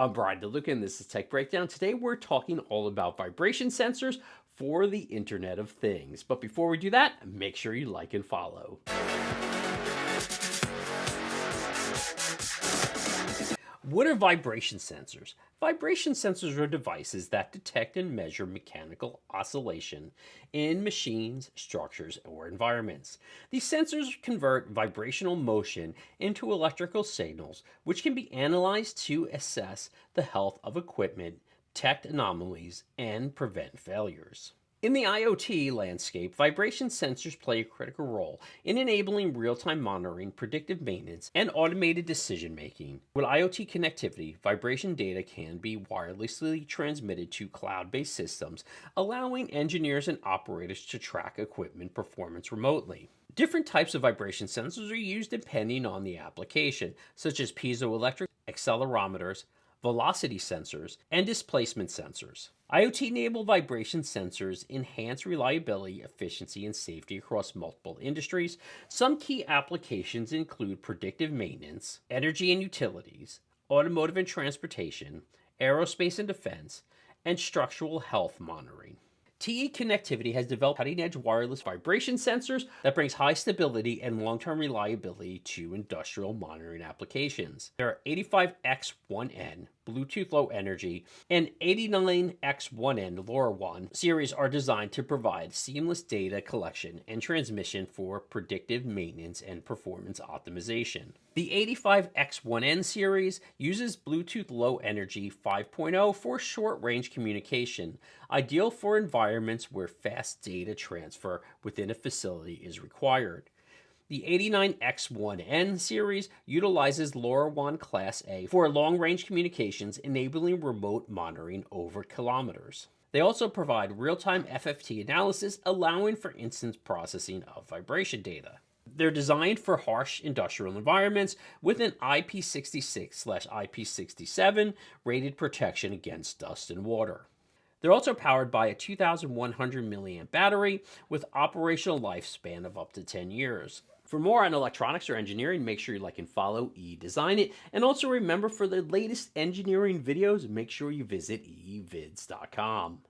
I'm Brian DeLuca, and this is Tech Breakdown. Today we're talking all about vibration sensors for the Internet of Things. But before we do that, make sure you like and follow. What are vibration sensors? Vibration sensors are devices that detect and measure mechanical oscillation in machines, structures, or environments. These sensors convert vibrational motion into electrical signals, which can be analyzed to assess the health of equipment, detect anomalies, and prevent failures. In the IoT landscape, vibration sensors play a critical role in enabling real-time monitoring, predictive maintenance, and automated decision-making. With IoT connectivity, vibration data can be wirelessly transmitted to cloud-based systems, allowing engineers and operators to track equipment performance remotely. Different types of vibration sensors are used depending on the application, such as piezoelectric accelerometers, velocity sensors, and displacement sensors. IoT-enabled vibration sensors enhance reliability, efficiency, and safety across multiple industries. Some key applications include predictive maintenance, energy and utilities, automotive and transportation, aerospace and defense, and structural health monitoring. TE Connectivity has developed cutting-edge wireless vibration sensors that brings high stability and long-term reliability to industrial monitoring applications. There are 85X1N, Bluetooth Low Energy, and 89X1N LoRaWAN series are designed to provide seamless data collection and transmission for predictive maintenance and performance optimization. The 85X1N series uses Bluetooth Low Energy 5.0 for short-range communication, ideal for environments where fast data transfer within a facility is required. The 89X1N series utilizes LoRaWAN Class A for long-range communications, enabling remote monitoring over kilometers. They also provide real-time FFT analysis, allowing for instant processing of vibration data. They're designed for harsh industrial environments with an IP66/IP67 rated protection against dust and water. They're also powered by a 2,100 milliamp battery with operational lifespan of up to 10 years. For more on electronics or engineering, make sure you like and follow eDesign It. And also remember, for the latest engineering videos, make sure you visit evids.com.